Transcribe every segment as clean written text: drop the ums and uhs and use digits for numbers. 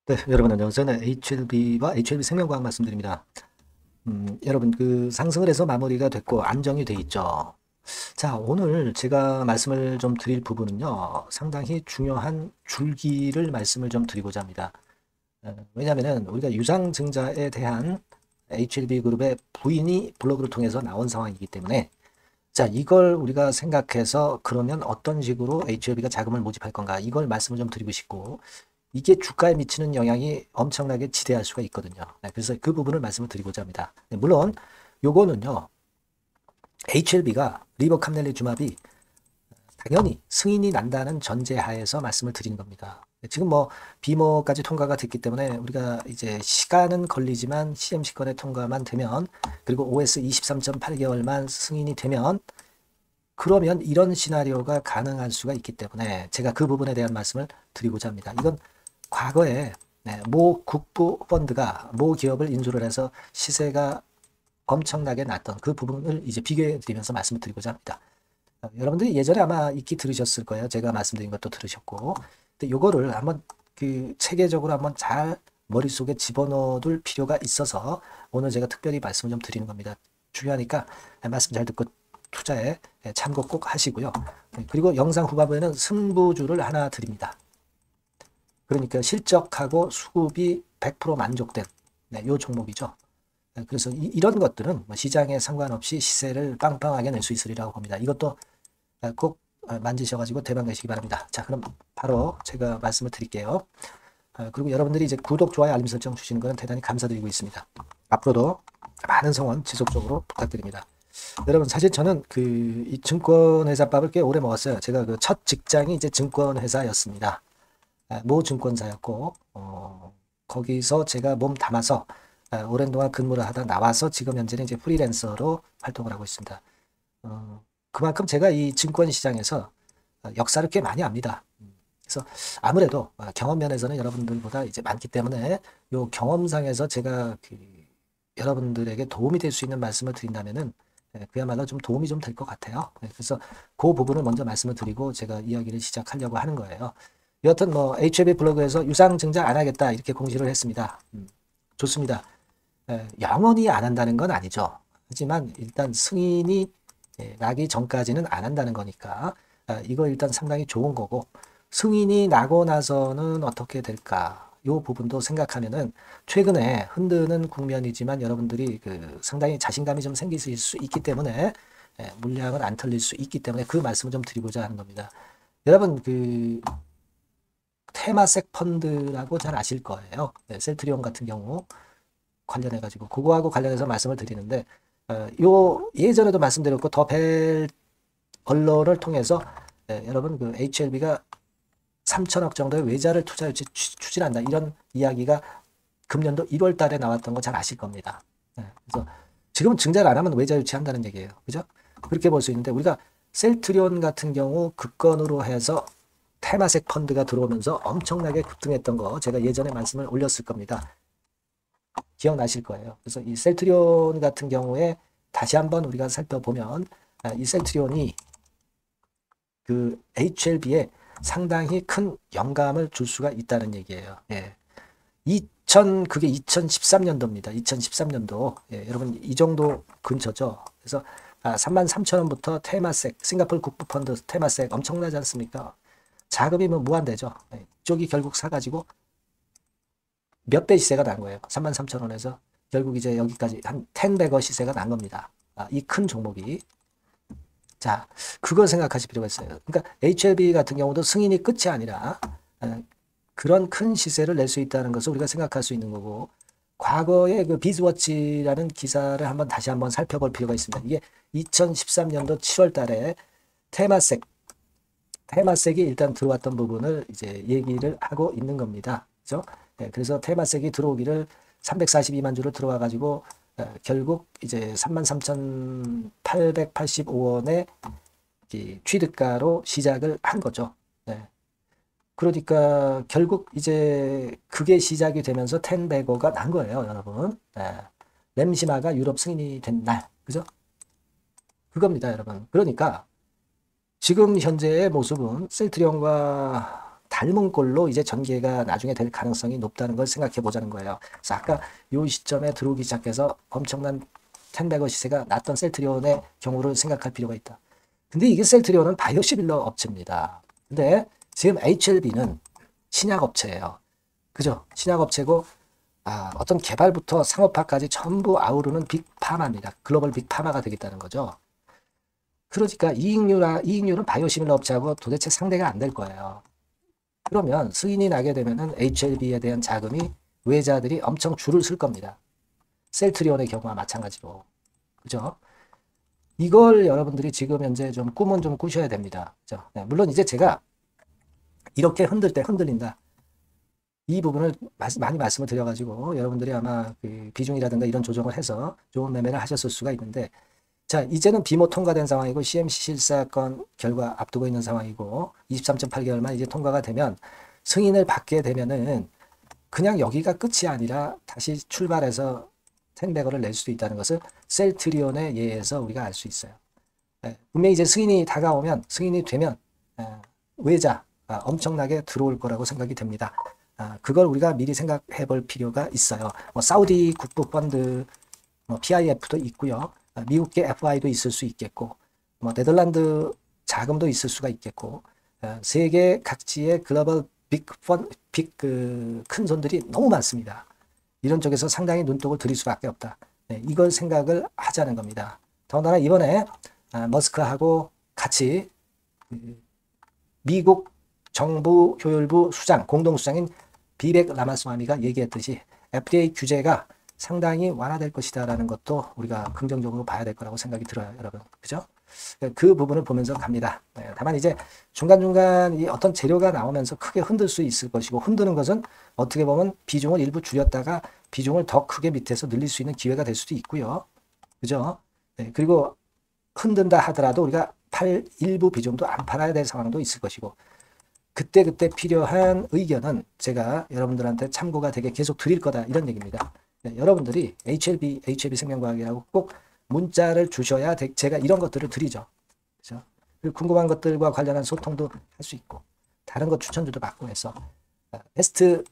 네, 여러분 안녕하세요. 저는 HLB와 HLB 생명과학 말씀드립니다. 여러분 그 상승을 해서 마무리가 됐고 안정이 돼 있죠. 자, 오늘 제가 말씀을 좀 드릴 부분은요. 상당히 중요한 줄기를 말씀을 좀 드리고자 합니다. 왜냐하면은 우리가 유상증자에 대한 HLB 그룹의 부인이 블로그를 통해서 나온 상황이기 때문에 자, 이걸 우리가 생각해서 그러면 어떤 식으로 HLB가 자금을 모집할 건가 이걸 말씀을 좀 드리고 싶고 이게 주가에 미치는 영향이 엄청나게 지대할 수가 있거든요. 네, 그래서 그 부분을 말씀을 드리고자 합니다. 네, 물론 요거는요. HLB가 리버캄넬리주마비 당연히 승인이 난다는 전제하에서 말씀을 드리는 겁니다. 네, 지금 뭐 비모까지 통과가 됐기 때문에 우리가 이제 시간은 걸리지만 CMC건의 통과만 되면 그리고 OS 23.8개월만 승인이 되면 그러면 이런 시나리오가 가능할 수가 있기 때문에 제가 그 부분에 대한 말씀을 드리고자 합니다. 이건 과거에 모 국부 펀드가 모 기업을 인수를 해서 시세가 엄청나게 났던 그 부분을 이제 비교해 드리면서 말씀을 드리고자 합니다. 여러분들이 예전에 아마 익히 들으셨을 거예요. 제가 말씀드린 것도 들으셨고. 근데 요거를 한번 그 체계적으로 한번 잘 머릿속에 집어넣어둘 필요가 있어서 오늘 제가 특별히 말씀을 좀 드리는 겁니다. 중요하니까 말씀 잘 듣고 투자에 참고 꼭 하시고요. 그리고 영상 후반부에는 승부주를 하나 드립니다. 그러니까 실적하고 수급이 100% 만족된 요 종목이죠. 그래서 이런 것들은 뭐 시장에 상관없이 시세를 빵빵하게 낼 수 있으리라고 봅니다. 이것도 꼭 만지셔가지고 대박 내시기 바랍니다. 자, 그럼 바로 제가 말씀을 드릴게요. 그리고 여러분들이 이제 구독, 좋아요, 알림 설정 주시는 거는 대단히 감사드리고 있습니다. 앞으로도 많은 성원 지속적으로 부탁드립니다. 여러분 사실 저는 그 이 증권회사밥을 꽤 오래 먹었어요. 제가 그 첫 직장이 이제 증권회사였습니다. 모 증권사였고 거기서 제가 몸 담아서 오랜 동안 근무를 하다 나와서 지금 현재는 이제 프리랜서로 활동을 하고 있습니다. 그만큼 제가 이 증권 시장에서 역사를 꽤 많이 압니다. 그래서 아무래도 경험 면에서는 여러분들보다 이제 많기 때문에 요 경험상에서 제가 그 여러분들에게 도움이 될 수 있는 말씀을 드린다면은 그야말로 좀 도움이 좀 될 것 같아요. 그래서 그 부분을 먼저 말씀을 드리고 제가 이야기를 시작하려고 하는 거예요. 여하튼 뭐 HLB 블로그에서 유상 증자 안 하겠다 이렇게 공지를 했습니다. 좋습니다. 영원히 안 한다는 건 아니죠. 하지만 일단 승인이 나기 전까지는 안 한다는 거니까 이거 일단 상당히 좋은 거고 승인이 나고 나서는 어떻게 될까? 이 부분도 생각하면은 최근에 흔드는 국면이지만 여러분들이 그 상당히 자신감이 좀 생기실 수 있기 때문에 물량을 안 털릴 수 있기 때문에 그 말씀을 좀 드리고자 하는 겁니다. 여러분 그 테마색 펀드라고 잘 아실 거예요. 셀트리온 같은 경우 관련해 가지고 그거하고 관련해서 말씀을 드리는데 요 예전에도 말씀드렸고 더벨 언론을 통해서 여러분 그 HLB가 3천억 정도의 외자를 투자 유치 추진한다 이런 이야기가 금년도 1월 달에 나왔던 거 잘 아실 겁니다. 그래서 지금은 증자를 안 하면 외자 유치한다는 얘기예요. 그죠? 그렇게 볼 수 있는데 우리가 셀트리온 같은 경우 급건으로 해서 테마색 펀드가 들어오면서 엄청나게 급등했던 거 제가 예전에 말씀을 올렸을 겁니다. 기억나실 거예요. 그래서 이 셀트리온 같은 경우에 다시 한번 우리가 살펴보면 이 셀트리온이 그 HLB에 상당히 큰 영감을 줄 수가 있다는 얘기예요. 예. 그게 2013년도입니다. 2013년도. 예, 여러분 이 정도 근처죠. 그래서 33,000원부터 테마색, 싱가포르 국부펀드 테마색 엄청나지 않습니까? 자금이 뭐 무한대죠. 예, 이쪽이 결국 사가지고 몇 배 시세가 난 거예요. 33,000원에서 결국 이제 여기까지 한 10배거 시세가 난 겁니다. 이 큰 종목이. 자, 그걸 생각하실 필요가 있어요. 그러니까 HLB 같은 경우도 승인이 끝이 아니라 그런 큰 시세를 낼 수 있다는 것을 우리가 생각할 수 있는 거고 과거에 그 비즈워치라는 기사를 한번 다시 한번 살펴볼 필요가 있습니다. 이게 2013년도 7월 달에 테마색이 일단 들어왔던 부분을 이제 얘기를 하고 있는 겁니다. 그죠? 그래서 테마색이 들어오기를 342만 주를 들어와 가지고 결국 이제 33,885원의 취득가로 시작을 한 거죠. 네. 그러니까 결국 이제 그게 시작이 되면서 텐베거가 난 거예요, 여러분. 네. 램시마가 유럽 승인이 된 날, 그죠? 그겁니다, 여러분. 그러니까 지금 현재의 모습은 셀트리온과 닮은 꼴로 이제 전개가 나중에 될 가능성이 높다는 걸 생각해 보자는 거예요. 그래서 아까 요 시점에 들어오기 시작해서 엄청난 10배거 시세가 났던 셀트리온의 경우를 생각할 필요가 있다. 근데 이게 셀트리온은 바이오시밀러 업체입니다. 근데 지금 HLB는 신약업체예요. 그죠? 신약업체고 어떤 개발부터 상업화까지 전부 아우르는 빅파마입니다. 글로벌 빅파마가 되겠다는 거죠. 그러니까 이익률은 바이오시밀러 업체하고 도대체 상대가 안 될 거예요. 그러면 승인이 나게 되면은 HLB에 대한 자금이 외자들이 엄청 줄을 쓸 겁니다. 셀트리온의 경우와 마찬가지로. 그죠? 이걸 여러분들이 지금 현재 좀 꿈은 좀 꾸셔야 됩니다. 그죠? 네, 물론 이제 제가 이렇게 흔들 때 흔들린다. 이 부분을 많이 말씀을 드려가지고 여러분들이 아마 그 비중이라든가 이런 조정을 해서 좋은 매매를 하셨을 수가 있는데, 자, 이제는 비모 통과된 상황이고 CMC 실사건 결과 앞두고 있는 상황이고 23.8개월만 이제 통과가 되면 승인을 받게 되면은 그냥 여기가 끝이 아니라 다시 출발해서 10배거를 낼 수도 있다는 것을 셀트리온의 예에서 우리가 알 수 있어요. 분명히 이제 승인이 다가오면, 승인이 되면 외자 엄청나게 들어올 거라고 생각이 됩니다. 그걸 우리가 미리 생각해 볼 필요가 있어요. 뭐 사우디 국부 펀드, 뭐 PIF도 있고요. 미국계 FI도 있을 수 있겠고, 뭐 네덜란드 자금도 있을 수가 있겠고, 세계 각지의 글로벌 큰 손들이 너무 많습니다. 이런 쪽에서 상당히 눈독을 들일 수밖에 없다. 네, 이걸 생각을 하자는 겁니다. 더군다나 이번에 머스크하고 같이 미국 정부 효율부 수장, 공동수장인 비벡 라마스와미가 얘기했듯이 FDA 규제가 상당히 완화될 것이다라는 것도 우리가 긍정적으로 봐야 될 거라고 생각이 들어요, 여러분. 그죠? 그 부분을 보면서 갑니다. 네, 다만 이제 중간중간 이 어떤 재료가 나오면서 크게 흔들 수 있을 것이고, 흔드는 것은 어떻게 보면 비중을 일부 줄였다가 비중을 더 크게 밑에서 늘릴 수 있는 기회가 될 수도 있고요. 그죠? 네, 그리고 흔든다 하더라도 우리가 일부 비중도 안 팔아야 될 상황도 있을 것이고, 그때그때 필요한 의견은 제가 여러분들한테 참고가 되게 계속 드릴 거다, 이런 얘기입니다. 네, 여러분들이 HLB 생명과학이라고 꼭 문자를 주셔야 제가 이런 것들을 드리죠. 그렇죠? 그리고 궁금한 것들과 관련한 소통도 할 수 있고, 다른 것 추천주도 받고 해서 베스트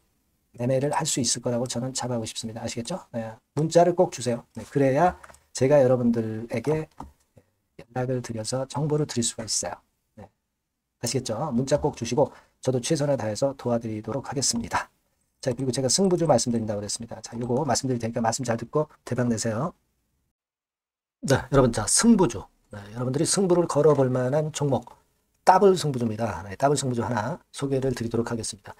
매매를 할 수 있을 거라고 저는 잡아가고 싶습니다. 아시겠죠? 네, 문자를 꼭 주세요. 네, 그래야 제가 여러분들에게 연락을 드려서 정보를 드릴 수가 있어요. 네, 아시겠죠? 문자 꼭 주시고 저도 최선을 다해서 도와드리도록 하겠습니다. 자, 그리고 제가 승부주 말씀드린다고 그랬습니다. 자, 요거 말씀드릴 테니까 말씀 잘 듣고 대박 내세요. 자, 여러분, 자, 승부주. 네, 여러분들이 승부를 걸어볼 만한 종목, 더블 승부주입니다. 네, 더블 승부주 하나 소개를 드리도록 하겠습니다.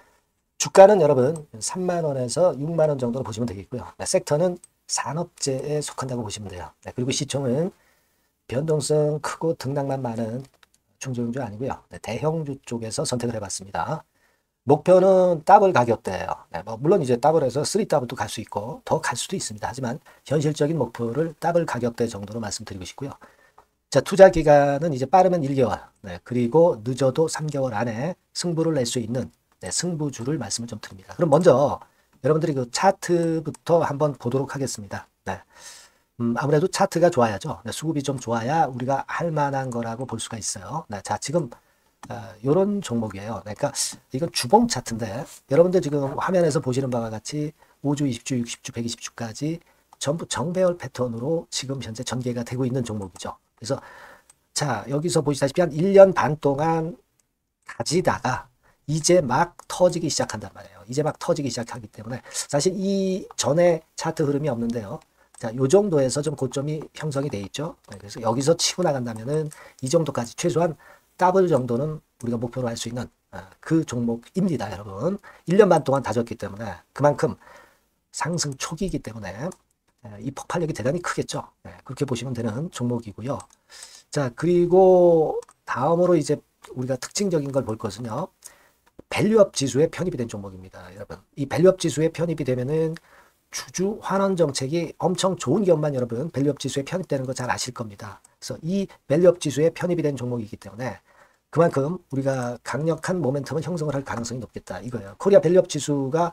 주가는 여러분 3만원에서 6만원 정도로 보시면 되겠고요. 네, 섹터는 산업재에 속한다고 보시면 돼요. 네, 그리고 시총은 변동성 크고 등락만 많은 중소형주 아니고요. 네, 대형주 쪽에서 선택을 해봤습니다. 목표는 더블 가격대예요. 네, 뭐 물론 이제 더블에서 3더블도 갈 수 있고 더 갈 수도 있습니다. 하지만 현실적인 목표를 더블 가격대 정도로 말씀드리고 싶고요. 자, 투자 기간은 이제 빠르면 1개월, 네, 그리고 늦어도 3개월 안에 승부를 낼 수 있는 승부주를 말씀을 좀 드립니다. 그럼 먼저 여러분들이 그 차트부터 한번 보도록 하겠습니다. 네. 아무래도 차트가 좋아야죠. 네, 수급이 좀 좋아야 우리가 할 만한 거라고 볼 수가 있어요. 네, 자, 지금 이런 종목이에요. 그러니까 이건 주봉 차트인데 여러분들 지금 화면에서 보시는 바와 같이 5주, 20주, 60주, 120주까지 전부 정배열 패턴으로 지금 현재 전개가 되고 있는 종목이죠. 그래서 자, 여기서 보시다시피 한 1년 반 동안 가지다가 이제 막 터지기 시작한단 말이에요. 이제 막 터지기 시작하기 때문에 사실 이 전에 차트 흐름이 없는데요. 자, 요 정도에서 좀 고점이 형성이 돼 있죠. 그래서 여기서 치고 나간다면은 이 정도까지 최소한 더블 정도는 우리가 목표로 할 수 있는 그 종목입니다, 여러분. 1년 반 동안 다졌기 때문에 그만큼 상승 초기이기 때문에 이 폭발력이 대단히 크겠죠. 그렇게 보시면 되는 종목이고요. 자, 그리고 다음으로 이제 우리가 특징적인 걸 볼 것은요. 밸류업 지수에 편입이 된 종목입니다, 여러분. 이 밸류업 지수에 편입이 되면은 주주 환원 정책이 엄청 좋은 기업만 여러분 밸류업 지수에 편입되는 거 잘 아실 겁니다. 그래서 이 밸류업 지수에 편입이 된 종목이기 때문에 그만큼 우리가 강력한 모멘텀을 형성을 할 가능성이 높겠다, 이거예요. 코리아 밸류업 지수가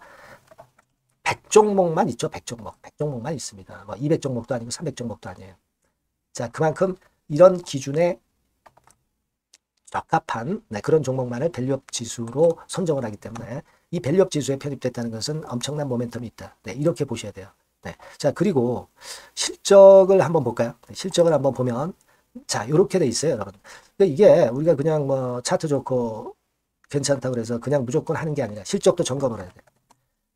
100종목만 있죠. 100종목만 있습니다. 뭐 200종목도 아니고 300종목도 아니에요. 자, 그만큼 이런 기준에 적합한 그런 종목만을 밸류업 지수로 선정을 하기 때문에 이 밸류업 지수에 편입됐다는 것은 엄청난 모멘텀이 있다. 이렇게 보셔야 돼요. 자, 그리고 실적을 한번 볼까요? 실적을 한번 보면 자, 이렇게 돼 있어요, 여러분. 이게 우리가 그냥 뭐 차트 좋고 괜찮다고 그래서 그냥 무조건 하는 게 아니라 실적도 점검을 해야 돼요.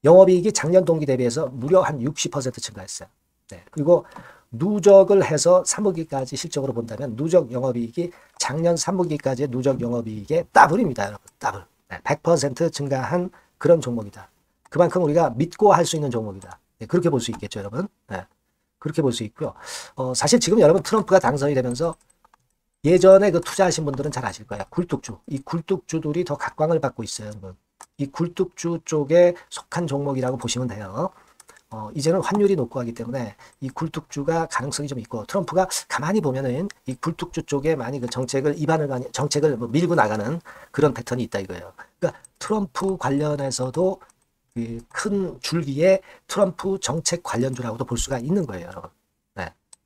영업이익이 작년 동기 대비해서 무려 한 60% 증가했어요. 그리고 누적을 해서 3분기까지 실적으로 본다면 누적 영업이익이 작년 3분기까지의 누적 영업이익의 더블입니다, 여러분. 더블. 100% 증가한 그런 종목이다. 그만큼 우리가 믿고 할 수 있는 종목이다. 그렇게 볼 수 있겠죠, 여러분. 그렇게 볼 수 있고요. 사실 지금 여러분 트럼프가 당선이 되면서 예전에 그 투자하신 분들은 잘 아실 거예요. 굴뚝주. 이 굴뚝주들이 더 각광을 받고 있어요, 여러분. 이 굴뚝주 쪽에 속한 종목이라고 보시면 돼요. 이제는 환율이 높고 하기 때문에 이 굴뚝주가 가능성이 좀 있고 트럼프가 가만히 보면은 이 굴뚝주 쪽에 많이 그 정책을 뭐 밀고 나가는 그런 패턴이 있다 이거예요. 그러니까 트럼프 관련해서도 큰 줄기에 트럼프 정책 관련주라고도 볼 수가 있는 거예요, 여러분.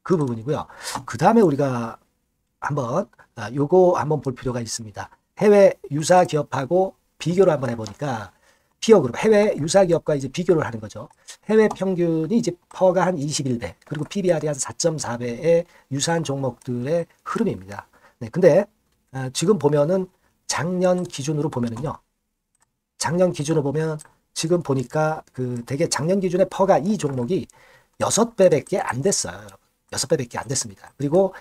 그 부분이고요. 그 다음에 우리가 요거 한번 볼 필요가 있습니다. 해외 유사 기업하고 비교를 한번 해보니까 피어 그룹 해외 유사 기업과 이제 비교를 하는 거죠. 해외 평균이 이제 퍼가 한 21배, 그리고 PBR이 한 4.4배의 유사한 종목들의 흐름입니다. 근데 지금 보면은 작년 기준으로 보면은요. 작년 기준으로 보면 지금 보니까 되게 작년 기준의 퍼가 이 종목이 6배밖에 안 됐어요, 여러분. 6배밖에 안 됐습니다. 그리고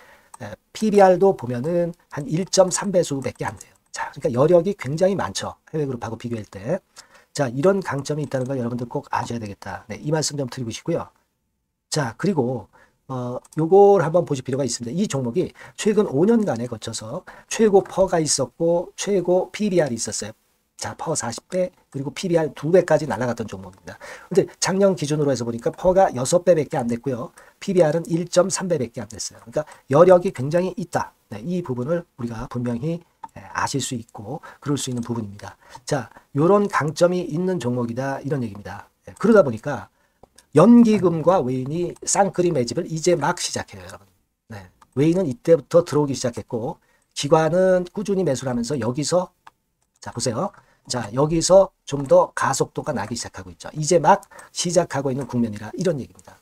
PBR도 보면은 한 1.3배수밖에 안 돼요. 자, 그러니까 여력이 굉장히 많죠. 해외 그룹하고 비교할 때. 자, 이런 강점이 있다는 걸 여러분들 꼭 아셔야 되겠다. 이 말씀 좀 드리고 싶고요. 자, 그리고 요걸 한번 보실 필요가 있습니다. 이 종목이 최근 5년간에 거쳐서 최고 퍼가 있었고 최고 PBR이 있었어요. 자, 퍼 40배, 그리고 PBR 2배까지 날아갔던 종목입니다. 근데 작년 기준으로 해서 보니까 퍼가 6배밖에 안 됐고요. PBR은 1.3배밖에 안 됐어요. 그러니까 여력이 굉장히 있다. 이 부분을 우리가 분명히 아실 수 있고 그럴 수 있는 부분입니다. 자, 요런 강점이 있는 종목이다 이런 얘기입니다. 그러다 보니까 연기금과 외인이 쌍끌이 매집을 이제 막 시작해요, 여러분. 외인은 이때부터 들어오기 시작했고 기관은 꾸준히 매수를 하면서 여기서 자, 보세요. 자, 여기서 좀 더 가속도가 나기 시작하고 있죠. 이제 막 시작하고 있는 국면이라 이런 얘기입니다.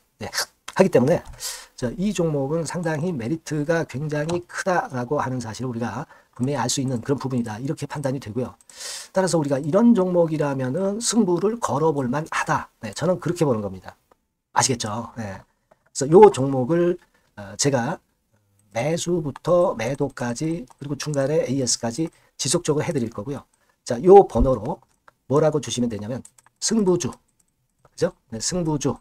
하기 때문에 이 종목은 상당히 메리트가 굉장히 크다라고 하는 사실을 우리가 분명히 알 수 있는 그런 부분이다. 이렇게 판단이 되고요. 따라서 우리가 이런 종목이라면은 승부를 걸어볼 만하다. 저는 그렇게 보는 겁니다. 아시겠죠? 그래서 이 종목을 제가 매수부터 매도까지 그리고 중간에 AS까지 지속적으로 해드릴 거고요. 자, 요 번호로 뭐라고 주시면 되냐면 승부주, 그죠? 승부주.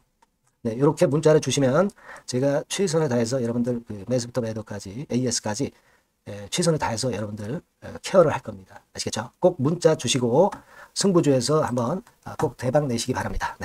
이렇게 문자를 주시면 제가 최선을 다해서 여러분들 매수부터 매도까지 AS까지 최선을 다해서 여러분들 케어를 할 겁니다. 아시겠죠? 꼭 문자 주시고 승부주에서 한번 꼭 대박 내시기 바랍니다.